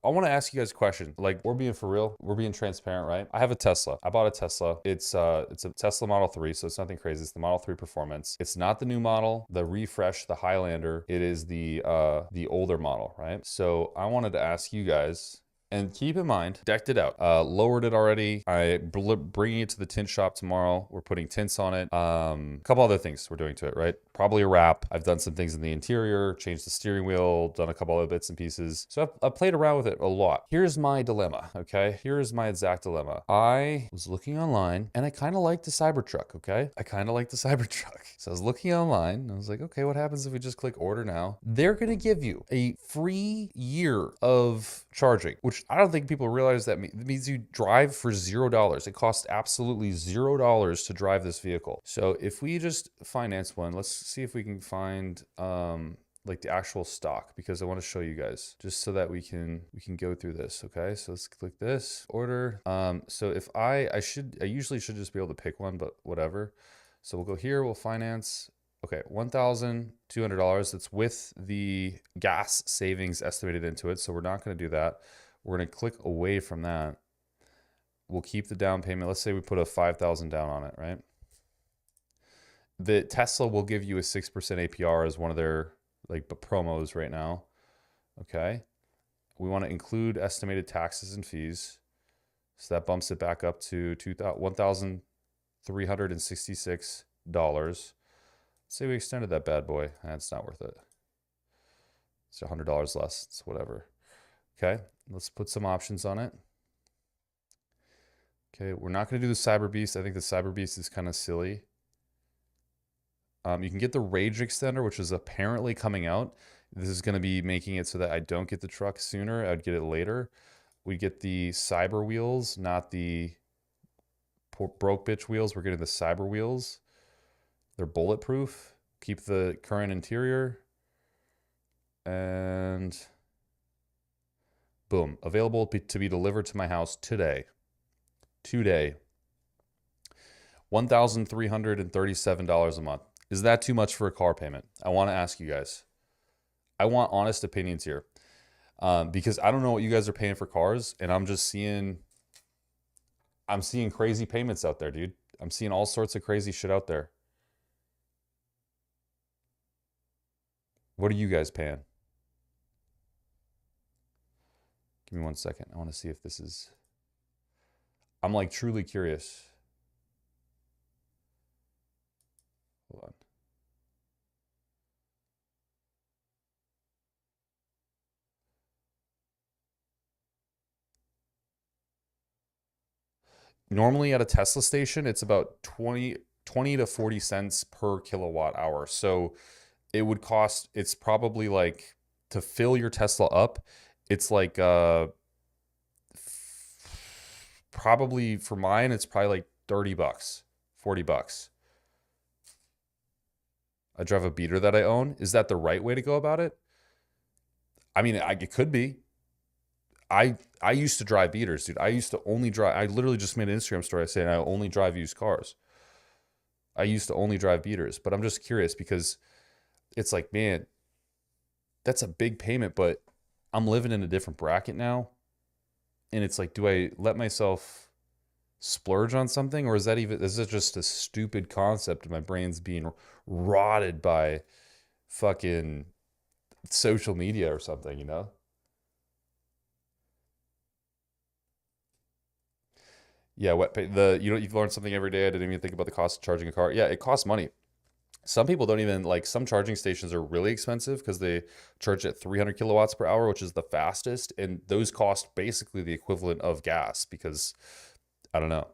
I want to ask you guys a question. Like, we're being for real. We're being transparent, right? I have a Tesla. I bought a Tesla. It's a Tesla Model 3, so it's nothing crazy. It's the Model 3 Performance. It's not the new model, the refresh, the Highlander. It is the older model, right? So I wanted to ask you guys, and keep in mind, decked it out, lowered it already. Bringing it to the tint shop tomorrow. We're putting tints on it. A couple other things we're doing to it, right? Probably a wrap. I've done some things in the interior, changed the steering wheel, done a couple other bits and pieces. So I've played around with it a lot. Here's my dilemma, okay? Here's my exact dilemma. I was looking online and I kind of like the Cybertruck, okay? I kind of like the Cybertruck. So I was looking online and I was like, okay, what happens if we just click order now? They're gonna give you a free year of charging, which I don't think people realize that means you drive for $0. It costs absolutely $0 to drive this vehicle. So if we just finance one, let's see if we can find like the actual stock, because I want to show you guys just so that we can go through this. Okay, so let's click this order. So if I usually should just be able to pick one, but whatever. So we'll go here, we'll finance. Okay, $1,200. That's with the gas savings estimated into it. So we're not going to do that. We're going to click away from that. We'll keep the down payment. Let's say we put a 5,000 down on it, right? The Tesla will give you a 6% APR as one of their like promos right now. Okay. We want to include estimated taxes and fees. So that bumps it back up to $1,366. Say we extended that bad boy. That's not worth it. It's $100 less. It's whatever. Okay, let's put some options on it. Okay, we're not going to do the Cyber Beast. I think the Cyber Beast is kind of silly. You can get the Rage Extender, which is apparently coming out. This is going to be making it so that I don't get the truck sooner. I'd get it later. We get the Cyber wheels, not the broke bitch wheels. We're getting the Cyber wheels. They're bulletproof. Keep the current interior. And boom, available to be delivered to my house today. Today. $1,337 a month. Is that too much for a car payment? I want to ask you guys. I want honest opinions here. Because I don't know what you guys are paying for cars, and I'm seeing crazy payments out there, dude. I'm seeing all sorts of crazy shit out there. What are you guys paying? Give me 1 second. I want to see if this is... I'm like truly curious. Hold on. Normally at a Tesla station, it's about 20 to 40 cents per kilowatt hour. So it would cost, it's probably like, to fill your Tesla up, it's like probably for mine, it's probably like 30 bucks, 40 bucks. I drive a beater that I own. Is that the right way to go about it? I mean, it could be. I used to drive beaters, dude. I used to only drive. I literally just made an Instagram story saying I only drive used cars. I used to only drive beaters, but I'm just curious because it's like, man, that's a big payment, but I'm living in a different bracket now. And it's like, do I let myself splurge on something, or is it just a stupid concept and my brain's being rotted by fucking social media or something, you know? Yeah, you've learned something every day. I didn't even think about the cost of charging a car. Yeah, it costs money. Some people don't even like, some charging stations are really expensive because they charge at 300 kilowatts per hour, which is the fastest, and those cost basically the equivalent of gas because I don't know.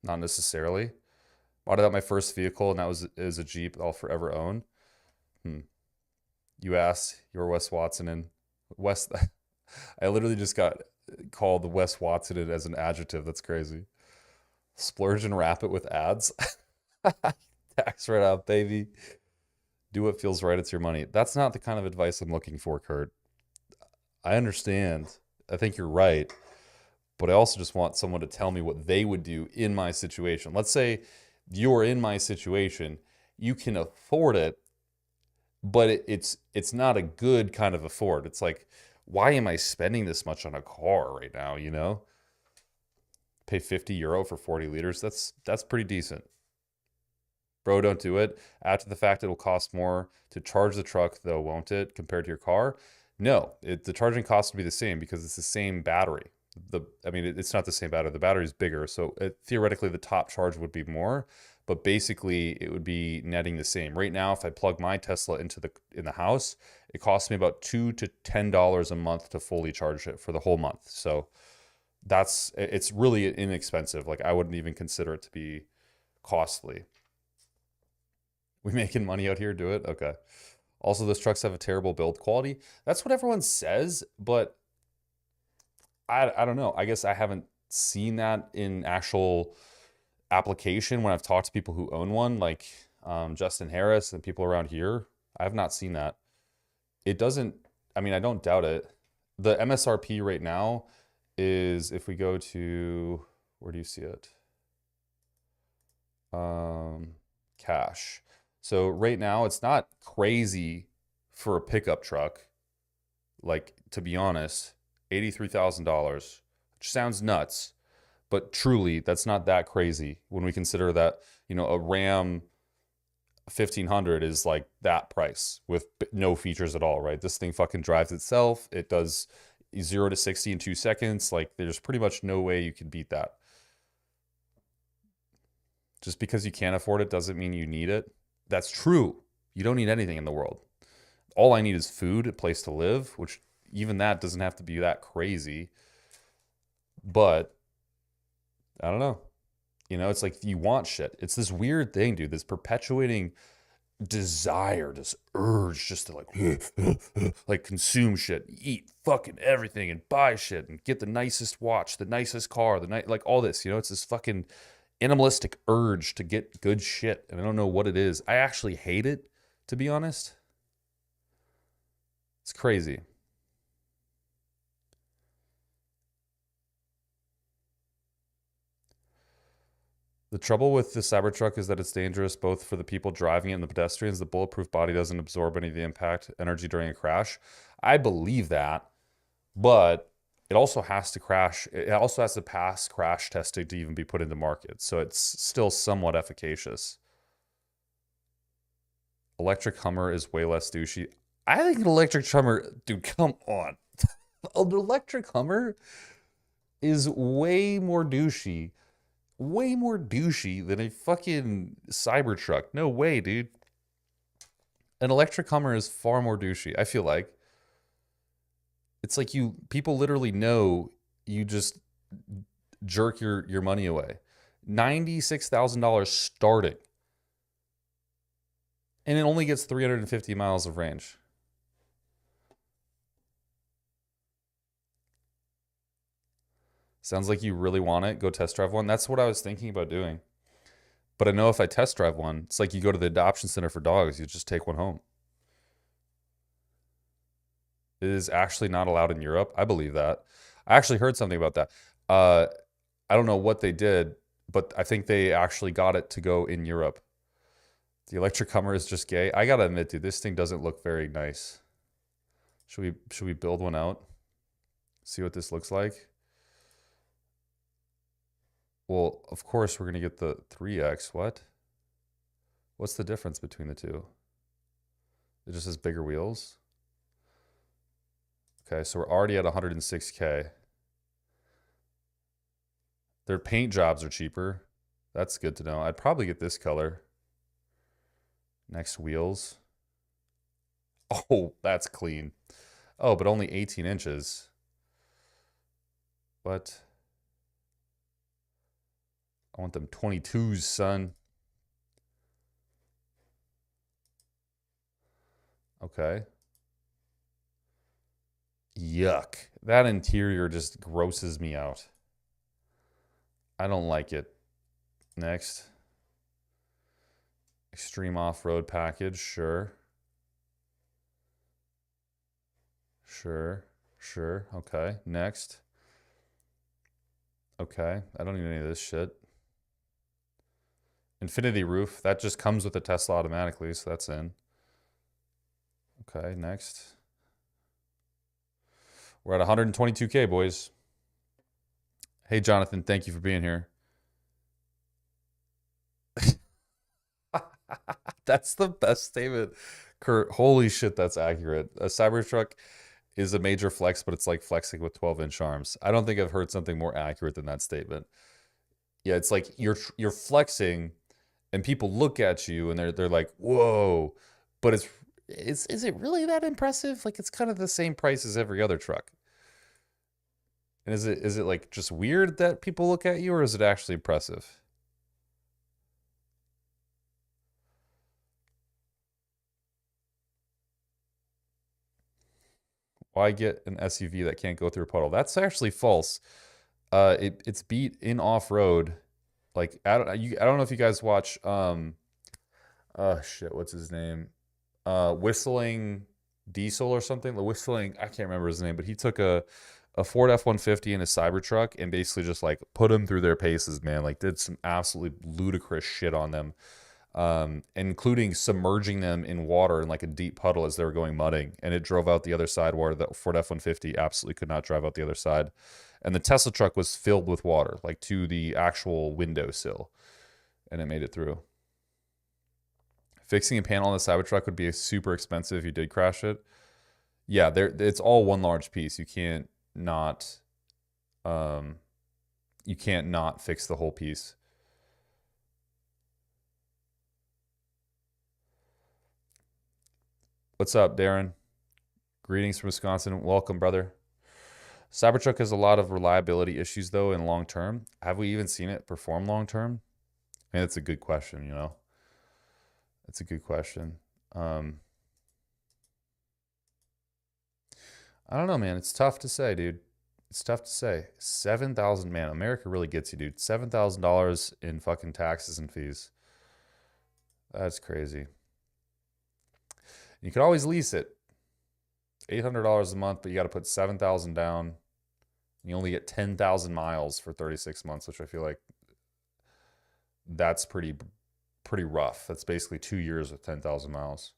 Not necessarily. Bought it out my first vehicle, and that is a Jeep I'll forever own. Hmm. You asked, you're Wes Watson and Wes. I literally just got called the Wes Watson as an adjective. That's crazy. Splurge and wrap it with ads. Tax right out, baby. Do what feels right. It's your money. That's not the kind of advice I'm looking for, Kurt. I understand. I think you're right. But I also just want someone to tell me what they would do in my situation. Let's say you're in my situation. You can afford it. but it's not a good kind of a Ford. It's like, why am I spending this much on a car right now, you know? Pay 50 euro for 40 liters. That's pretty decent. Bro, don't do it. Add to the fact it'll cost more to charge the truck, though, won't it, compared to your car? No, the charging cost will be the same because it's the same battery. I mean, it's not the same battery. The battery is bigger, so theoretically the top charge would be more, but basically it would be netting the same. Right now, if I plug my Tesla into in the house, it costs me about $2 to $10 a month to fully charge it for the whole month. So it's really inexpensive. Like I wouldn't even consider it to be costly. We making money out here? Do it? Okay. Also, those trucks have a terrible build quality. That's what everyone says, but I don't know. I guess I haven't seen that in actual application when I've talked to people who own one, like Justin Harris and people around here. I have not seen that. It doesn't, I mean, I don't doubt it. The MSRP right now is, if we go to, where do you see it? Cash. So right now it's not crazy for a pickup truck. Like, to be honest, $83,000, which sounds nuts, but truly that's not that crazy when we consider that, you know, a Ram 1500 is like that price with no features at all, right? This thing fucking drives itself. It does 0 to 60 in 2 seconds. Like, there's pretty much no way you can beat that. Just because you can't afford it doesn't mean you need it. That's true. You don't need anything in the world. All I need is food, a place to live, which even that doesn't have to be that crazy. But I don't know. You know, it's like you want shit. It's this weird thing, dude, this perpetuating desire, this urge just to like consume shit, eat fucking everything and buy shit and get the nicest watch, the nicest car, like all this, you know, it's this fucking animalistic urge to get good shit. And I don't know what it is. I actually hate it, to be honest. It's crazy. The trouble with the Cybertruck is that it's dangerous both for the people driving it and the pedestrians. The bulletproof body doesn't absorb any of the impact energy during a crash. I believe that, but it also has to crash. It also has to pass crash testing to even be put into market. So it's still somewhat efficacious. Electric Hummer is way less douchey. I think an electric Hummer, dude, come on. An electric Hummer is way more douchey than a fucking Cybertruck. No way, dude. An electric Hummer is far more douchey, I feel like. It's like people literally know you just jerk your money away. $96,000 starting. And it only gets 350 miles of range. Sounds like you really want it. Go test drive one. That's what I was thinking about doing. But I know if I test drive one, it's like you go to the adoption center for dogs. You just take one home. It is actually not allowed in Europe. I believe that. I actually heard something about that. I don't know what they did, but I think they actually got it to go in Europe. The electric Hummer is just gay. I gotta admit, dude, this thing doesn't look very nice. Should we build one out? See what this looks like? Well, of course we're gonna get the 3X. What? What's the difference between the two? It just has bigger wheels. Okay, so we're already at 106K. Their paint jobs are cheaper. That's good to know. I'd probably get this color. Next, wheels. Oh, that's clean. Oh, but only 18 inches. What? I want them 22s, son. Okay. Yuck. That interior just grosses me out. I don't like it. Next. Extreme off-road package, sure. Sure. Okay, next. Okay, I don't need any of this shit. Infinity roof, that just comes with the Tesla automatically, so that's in. Okay, next. We're at 122K, boys. Hey, Jonathan, thank you for being here. That's the best statement, Kurt. Holy shit, that's accurate. A Cybertruck is a major flex, but it's like flexing with 12-inch arms. I don't think I've heard something more accurate than that statement. Yeah, it's like you're flexing, and people look at you and they're like, "Whoa!" But is it really that impressive? Like it's kind of the same price as every other truck. And is it like just weird that people look at you, or is it actually impressive? Why get an SUV that can't go through a puddle? That's actually false. It's beat in off road. Like I don't know if you guys watch oh shit, what's his name? Whistling Diesel or something. The Whistling, I can't remember his name, but he took a Ford F-150 and a Cybertruck and basically just like put them through their paces, man. Like did some absolutely ludicrous shit on them. Including submerging them in water in like a deep puddle as they were going mudding, and it drove out the other side where the Ford F-150 absolutely could not drive out the other side. And the Tesla truck was filled with water, like to the actual windowsill, and it made it through. Fixing a panel on the Cybertruck would be super expensive if you did crash it. Yeah, it's all one large piece. Not, um, you can't not fix the whole piece. What's up, Darren? Greetings from Wisconsin. Welcome, brother. Cybertruck has a lot of reliability issues, though, in long term. Have we even seen it perform long term? And it's a good question, you know? It's a good question. I don't know, man. It's tough to say, dude. It's tough to say. 7,000, man. America really gets you, dude. $7,000 in fucking taxes and fees. That's crazy. You could always lease it. $800 a month, but you got to put 7,000 down. You only get 10,000 miles for 36 months, which I feel like that's pretty rough. That's basically 2 years with 10,000 miles.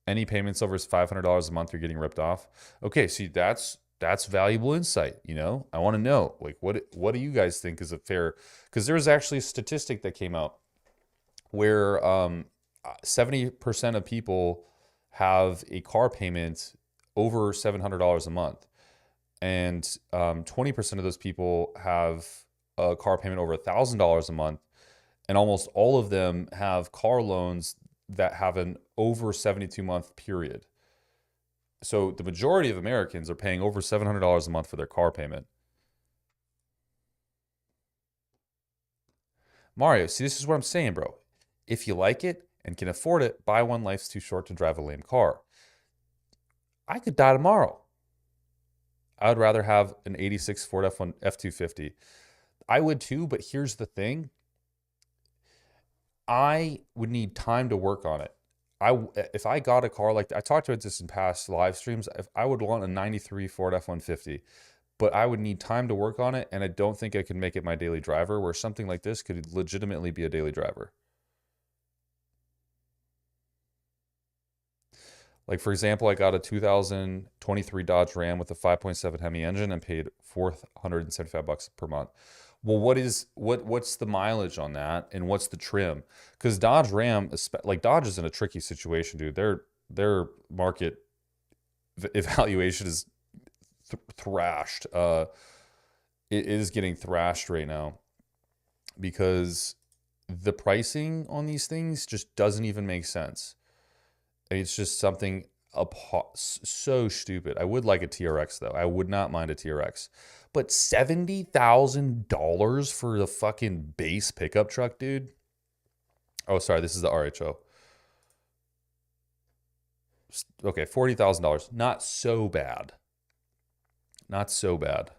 Any payments over $500 a month, you're getting ripped off. Okay, see, that's valuable insight. You know, I want to know, like, what do you guys think is a fair? Because there's actually a statistic that came out where 70% of people have a car payment over $700 a month, and 20% of those people have a car payment over $1,000 a month, and almost all of them have car loans that have an over 72-month period. So the majority of Americans are paying over $700 a month for their car payment. Mario, see, this is what I'm saying, bro. If you like it and can afford it, buy one. Life's too short to drive a lame car. I could die tomorrow. I would rather have an 86 Ford F250. I would too, but here's the thing. I would need time to work on it. If I got a car like I talked about this in past live streams, if I would want a 93 Ford F-150, but I would need time to work on it, and I don't think I could make it my daily driver, where something like this could legitimately be a daily driver. Like, for example, I got a 2023 Dodge Ram with a 5.7 Hemi engine and paid $475 per month. Well, what's the mileage on that, and what's the trim? Because Dodge Ram, like Dodge is in a tricky situation, dude. Their market evaluation is thrashed. It is getting thrashed right now because the pricing on these things just doesn't even make sense. It's just something so stupid. I would like a TRX though. I would not mind a TRX. But $70,000 for the fucking base pickup truck, dude? Oh, sorry, this is the RHO. Okay, $40,000. Not so bad. Not so bad.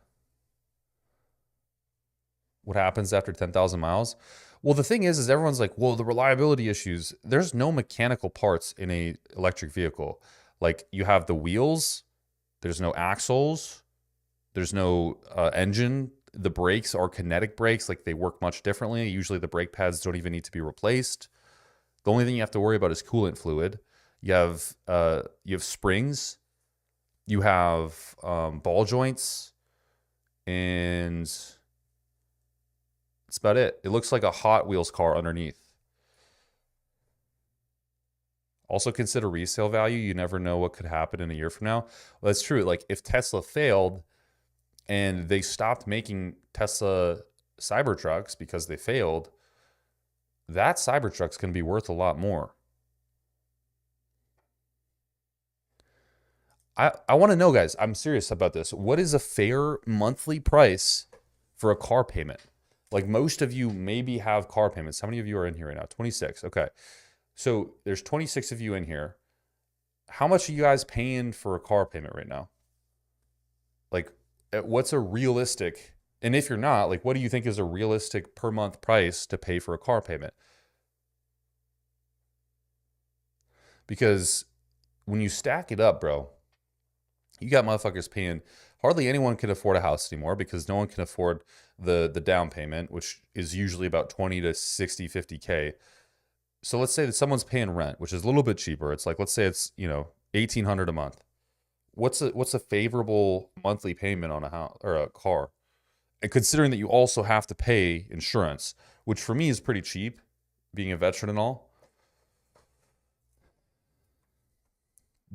What happens after 10,000 miles? Well, the thing is everyone's like, well, the reliability issues. There's no mechanical parts in a electric vehicle. Like you have the wheels, there's no axles, there's no engine. the brakes are kinetic brakes, like they work much differently. Usually the brake pads don't even need to be replaced. The only thing you have to worry about is coolant fluid. You have springs, you have ball joints, and that's about it. It looks like a Hot Wheels car underneath. Also consider resale value. You never know what could happen in a year from now. Well, that's true. Like if Tesla failed and they stopped making Tesla Cybertrucks because they failed, that Cybertruck's going to be worth a lot more. I want to know, guys, I'm serious about this. What is a fair monthly price for a car payment? Like most of you maybe have car payments. How many of you are in here right now? 26. Okay. So there's 26 of you in here. How much are you guys paying for a car payment right now? Like, what's a realistic, and if you're not, like, what do you think is a realistic per month price to pay for a car payment? Because when you stack it up, bro, you got motherfuckers paying, hardly anyone can afford a house anymore because no one can afford the down payment, which is usually about 20 to 60, 50K. So let's say that someone's paying rent, which is a little bit cheaper. It's like, let's say it's, $1,800 a month. What's a favorable monthly payment on a house or a car? And considering that you also have to pay insurance, which for me is pretty cheap, being a veteran and all.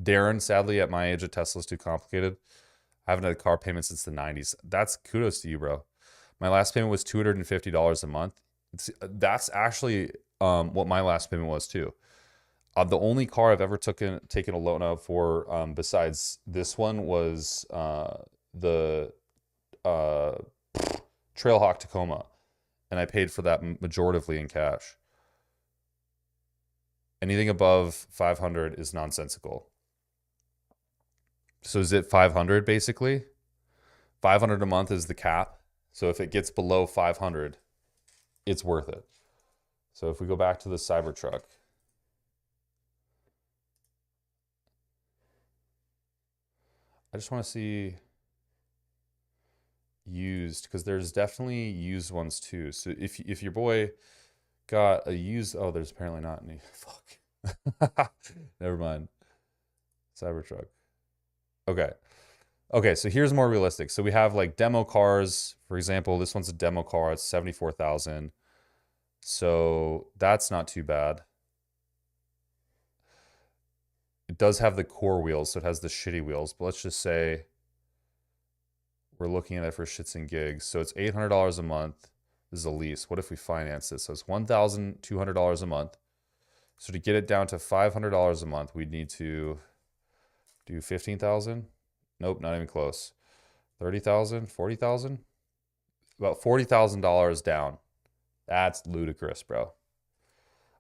Darren, sadly, at my age, a Tesla's too complicated. I haven't had a car payment since the 90s. That's kudos to you, bro. My last payment was $250 a month. That's actually what my last payment was too. The only car I've ever taken a loan out for, besides this one, was the Trailhawk Tacoma, and I paid for that majoritively in cash. Anything above 500 is nonsensical. So is it 500 basically? 500 a month is the cap. So if it gets below 500, it's worth it. So if we go back to the Cybertruck, I just want to see used, because there's definitely used ones too. So if your boy got a used, oh, there's apparently not any. Fuck. Never mind. Cybertruck. Okay, so here's more realistic. So we have like demo cars. For example, this one's a demo car. It's 74,000. So that's not too bad. It does have the core wheels, so it has the shitty wheels. But let's just say we're looking at it for shits and gigs. So it's $800 a month. This is a lease. What if we finance this? So it's $1,200 a month. So to get it down to $500 a month, we'd need to do 15,000. Nope, not even close. 30,000, 40,000, about $40,000 down. That's ludicrous, bro.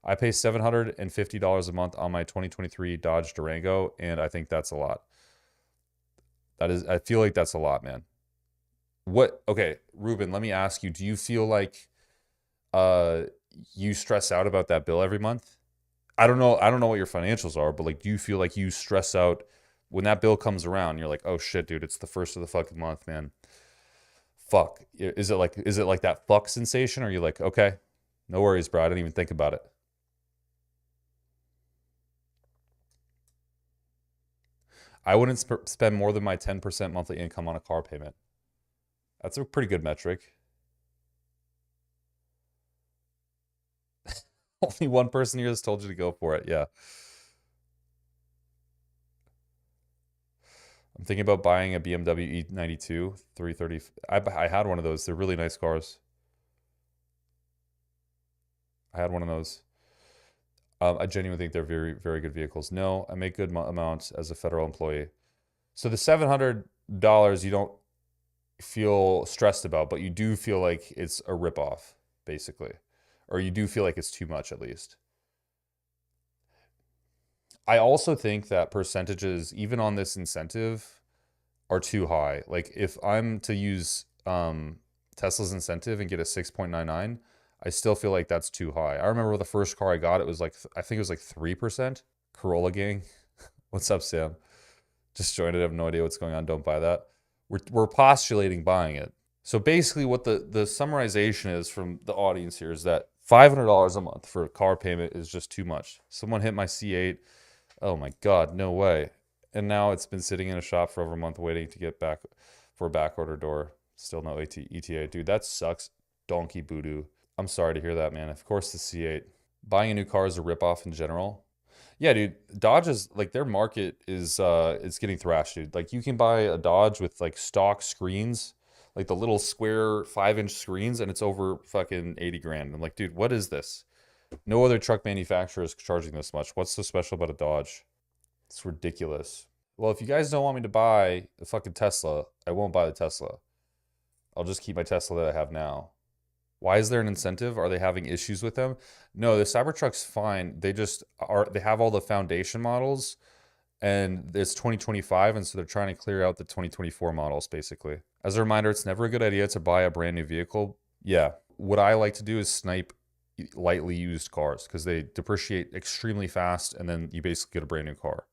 I pay $750 a month on my 2023 Dodge Durango, and I think that's a lot. I feel like that's a lot, man. Okay, Ruben, let me ask you, do you feel like you stress out about that bill every month? I don't know what your financials are, but like, do you feel like you stress out when that bill comes around? You're like, oh shit, dude, it's the first of the fucking month, man. Fuck. Is it like that fuck sensation? Or are you like, okay, no worries, bro, I didn't even think about it? I wouldn't spend more than my 10% monthly income on a car payment. That's a pretty good metric. Only one person here has told you to go for it. Yeah. I'm thinking about buying a BMW E92 330. I had one of those. They're really nice cars. I had one of those. I genuinely think they're very, very good vehicles. No, I make good amounts as a federal employee. So the $700 you don't feel stressed about, but you do feel like it's a ripoff, basically. Or you do feel like it's too much, at least. I also think that percentages, even on this incentive, are too high. Like if I'm to use Tesla's incentive and get a 6.99, I still feel like that's too high. I remember the first car I got, it was like, I think it was like 3%. Corolla gang. What's up, Sam? Just joined it. I have no idea what's going on. Don't buy that. We're postulating buying it. So basically what the summarization is from the audience here is that $500 a month for a car payment is just too much. Someone hit my C8. Oh my God, no way. And now it's been sitting in a shop for over a month waiting to get back for a back order door. Still no ETA. Dude, that sucks. Donkey voodoo. I'm sorry to hear that, man. Of course the C8. Buying a new car is a ripoff in general. Yeah, dude. Dodge is like their market is it's getting thrashed, dude. Like you can buy a Dodge with like stock screens, like the little square 5-inch screens, and it's over fucking 80 grand. I'm like, dude, what is this? No other truck manufacturer is charging this much. What's so special about a Dodge? It's ridiculous. Well, if you guys don't want me to buy a fucking Tesla, I won't buy the Tesla. I'll just keep my Tesla that I have now. Why is there an incentive? Are they having issues with them? No, the Cybertruck's fine. They just are, they have all the foundation models and it's 2025. And so they're trying to clear out the 2024 models basically. As a reminder, it's never a good idea to buy a brand new vehicle. Yeah. What I like to do is snipe lightly used cars because they depreciate extremely fast and then you basically get a brand new car.